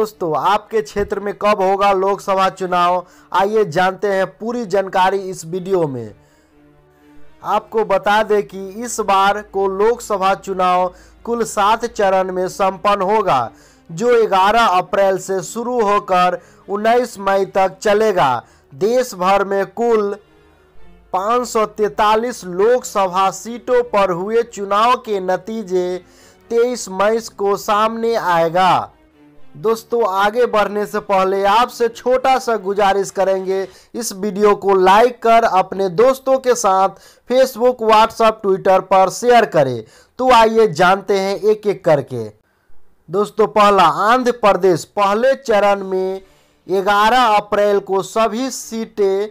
दोस्तों, आपके क्षेत्र में कब होगा लोकसभा चुनाव, आइए जानते हैं पूरी जानकारी इस वीडियो में। आपको बता दें कि इस बार को लोकसभा चुनाव कुल 7 चरण में संपन्न होगा, जो 11 अप्रैल से शुरू होकर 19 मई तक चलेगा। देश भर में कुल 543 लोकसभा सीटों पर हुए चुनाव के नतीजे 23 मई को सामने आएगा। दोस्तों, आगे बढ़ने से पहले आपसे छोटा सा गुजारिश करेंगे, इस वीडियो को लाइक कर अपने दोस्तों के साथ फेसबुक, व्हाट्सएप, ट्विटर पर शेयर करें। तो आइए जानते हैं एक एक करके। दोस्तों, पहला आंध्र प्रदेश, पहले चरण में 11 अप्रैल को सभी सीटें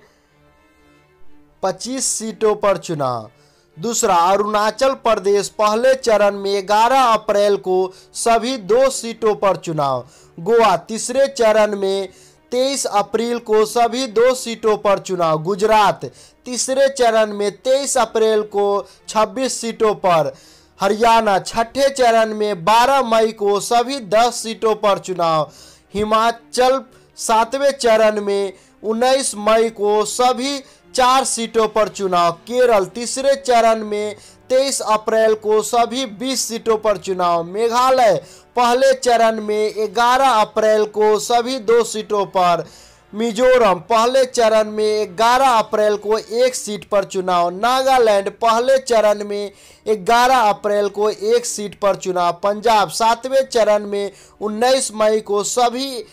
25 सीटों पर चुनाव। दूसरा अरुणाचल प्रदेश, पहले चरण में 11 अप्रैल को सभी 2 सीटों पर चुनाव। गोवा, तीसरे चरण में 23 अप्रैल को सभी 2 सीटों पर चुनाव। गुजरात, तीसरे चरण में 23 अप्रैल को 26 सीटों पर। हरियाणा, छठे चरण में 12 मई को सभी 10 सीटों पर चुनाव। हिमाचल, 7वें चरण में 19 मई को सभी 4 सीटों पर चुनाव। केरल, तीसरे चरण में 23 अप्रैल को सभी 20 सीटों पर चुनाव। मेघालय, पहले चरण में 11 अप्रैल को सभी 2 सीटों पर। मिजोरम, पहले चरण में 11 अप्रैल को 1 सीट पर चुनाव। नागालैंड, पहले चरण में 11 अप्रैल को 1 सीट पर चुनाव। पंजाब, 7वें चरण में 19 मई को सभी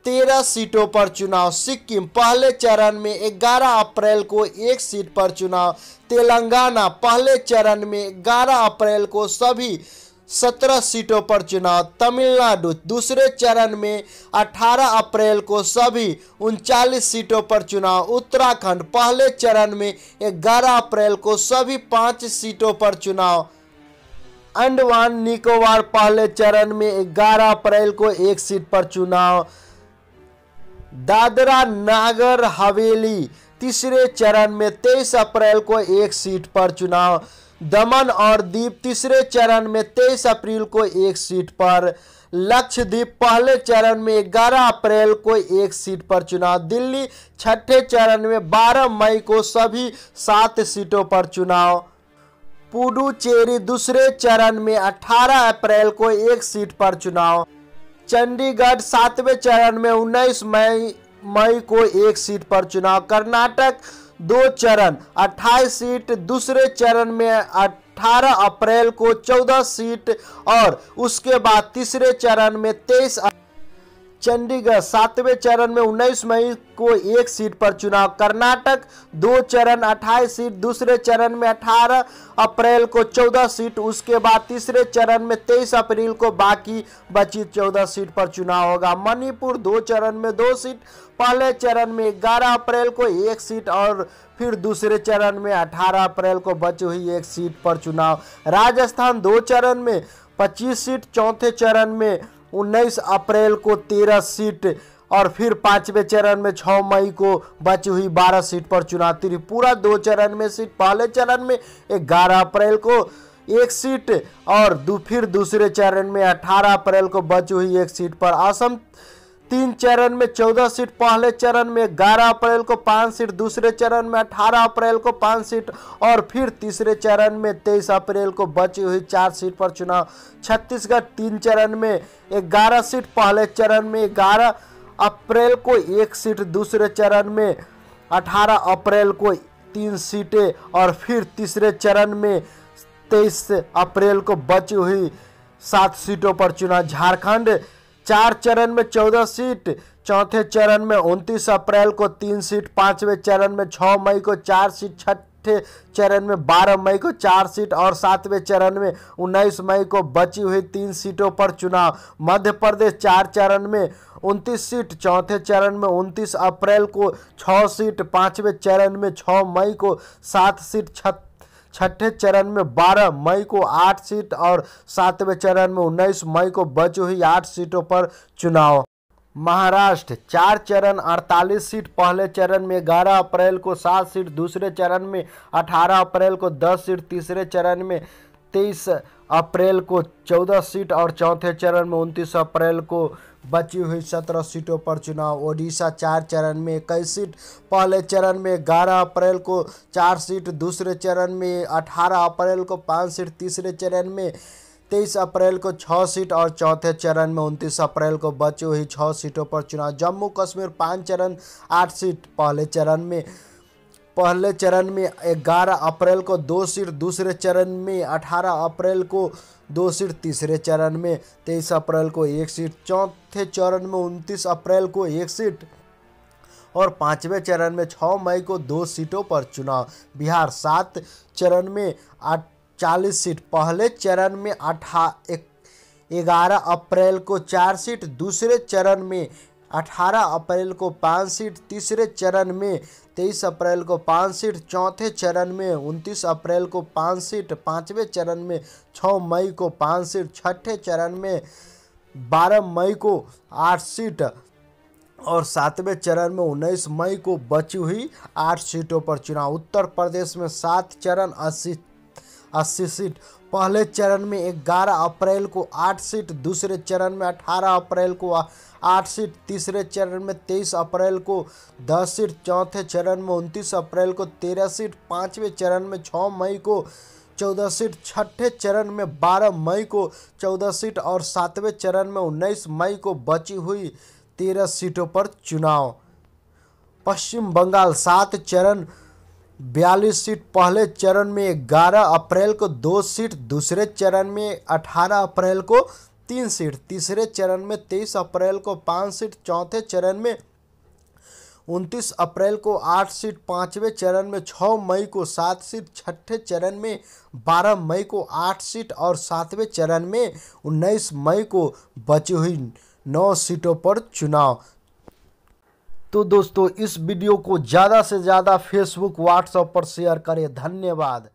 13 सीटों पर चुनाव। सिक्किम, पहले चरण में 11 अप्रैल को 1 सीट पर चुनाव। तेलंगाना, पहले चरण में 11 अप्रैल को सभी 17 सीटों पर चुनाव। तमिलनाडु, दूसरे चरण में 18 अप्रैल को सभी 39 सीटों पर चुनाव। उत्तराखंड, पहले चरण में 11 अप्रैल को सभी 5 सीटों पर चुनाव। अंडमान निकोबार, पहले चरण में 11 अप्रैल को 1 सीट पर चुनाव। दादरा नागर हवेली, तीसरे चरण में 23 अप्रैल को 1 सीट पर चुनाव। दमन और दीप, तीसरे चरण में 23 अप्रैल को 1 सीट पर। लक्षद्वीप, पहले चरण में 11 अप्रैल को 1 सीट पर चुनाव। दिल्ली, छठे चरण में 12 मई को सभी 7 सीटों पर चुनाव। पुडुचेरी, दूसरे चरण में 18 अप्रैल को 1 सीट पर चुनाव। चंडीगढ़, 7वें चरण में 19 मई को 1 सीट पर चुनाव। कर्नाटक, 2 चरण 28 सीट, दूसरे चरण में 18 अप्रैल को 14 सीट और उसके बाद तीसरे चरण में 23। चंडीगढ़, 7वें चरण में 19 मई को 1 सीट पर चुनाव। कर्नाटक, 2 चरण 28 सीट, दूसरे चरण में 18 अप्रैल को 14 सीट, उसके बाद तीसरे चरण में 23 अप्रैल को बाकी बची 14 सीट पर चुनाव होगा। मणिपुर, 2 चरण में 2 सीट, पहले चरण में 11 अप्रैल को 1 सीट और फिर दूसरे चरण में 18 अप्रैल को बची हुई 1 सीट पर चुनाव। राजस्थान, 2 चरण में 25 सीट, चौथे चरण में 19 अप्रैल को 13 सीट और फिर 5वें चरण में 6 मई को बची हुई 12 सीट पर चुनाव। त्रिपुरा, 2 चरण में सीट, पहले चरण में 11 अप्रैल को 1 सीट और फिर दूसरे चरण में 18 अप्रैल को बची हुई 1 सीट पर। असम, 3 चरण में 14 सीट, पहले चरण में 11 अप्रैल को 5 सीट, दूसरे चरण में 18 अप्रैल को 5 सीट और फिर तीसरे चरण में 23 अप्रैल को बची हुई 4 सीट पर चुनाव। छत्तीसगढ़, 3 चरण में 11 सीट, पहले चरण में 11 अप्रैल को 1 सीट, दूसरे चरण में 18 अप्रैल को 3 सीटें और फिर तीसरे चरण में 23 अप्रैल को बची हुई 7 सीटों पर चुनाव। झारखंड, 4 चरण में 14 सीट, चौथे चरण में 29 अप्रैल को 3 सीट, 5वें चरण में 6 मई को 4 सीट, छठे चरण में 12 मई को 4 सीट और 7वें चरण में 19 मई को बची हुई 3 सीटों पर चुनाव। मध्य प्रदेश, 4 चरण में 29 सीट, चौथे चरण में 29 अप्रैल को 6 सीट, 5वें चरण में 6 मई को 7 सीट, छठे चरण में 12 मई को 8 सीट और 7वें चरण में 19 मई को बची हुई 8 सीटों पर चुनाव। महाराष्ट्र, 4 चरण 48 सीट, पहले चरण में 11 अप्रैल को 7 सीट, दूसरे चरण में 18 अप्रैल को 10 सीट, तीसरे चरण में 23 अप्रैल को 14 सीट और चौथे चरण में 29 अप्रैल को बची हुई 17 सीटों पर चुनाव। ओडिशा 4 चरण में 21 सीट, पहले चरण में 11 अप्रैल को 4 सीट, दूसरे चरण में 18 अप्रैल को 5 सीट, तीसरे चरण में 23 अप्रैल को 6 सीट और चौथे चरण में 29 अप्रैल को बची हुई 6 सीटों पर चुनाव। जम्मू कश्मीर 5 चरण 8 सीट, पहले चरण में 11 अप्रैल को 2 सीट, दूसरे चरण में 18 अप्रैल को 2 सीट, तीसरे चरण में 23 अप्रैल को 1 सीट, चौथे चरण में 29 अप्रैल को 1 सीट और पांचवें चरण में 6 मई को 2 सीटों पर चुनाव। बिहार 7 चरण में 40 सीट, पहले चरण में 11 अप्रैल को 4 सीट, दूसरे चरण में 18 अप्रैल को 5 सीट, तीसरे चरण में 23 अप्रैल को 5 सीट, चौथे चरण में 29 अप्रैल को 5 सीट, पांचवें चरण में 6 मई को 5 सीट, छठे चरण में 12 मई को 8 सीट और सातवें चरण में 19 मई को बची हुई 8 सीटों पर चुनाव। उत्तर प्रदेश में 7 चरण 80 सीट, पहले चरण में 11 अप्रैल को 8 सीट, दूसरे चरण में 18 अप्रैल को 8 सीट, तीसरे चरण में 23 अप्रैल को 10 सीट, चौथे चरण में 29 अप्रैल को 13 सीट, पांचवें चरण में 6 मई को 14 सीट, छठे चरण में 12 मई को 14 सीट और सातवें चरण में 19 मई को बची हुई 13 सीटों पर चुनाव। पश्चिम बंगाल 7 चरण 42 सीट, पहले चरण में 11 अप्रैल को 2 सीट, दूसरे चरण में 18 अप्रैल को 3 सीट, तीसरे चरण में 23 अप्रैल को 5 सीट, चौथे चरण में 29 अप्रैल को 8 सीट, पांचवें चरण में 6 मई को 7 सीट, छठे चरण में 12 मई को 8 सीट और सातवें चरण में 19 मई को बची हुई 9 सीटों पर चुनाव। तो दोस्तों इस वीडियो को ज़्यादा से ज़्यादा फेसबुक व्हाट्सएप पर शेयर करें। धन्यवाद।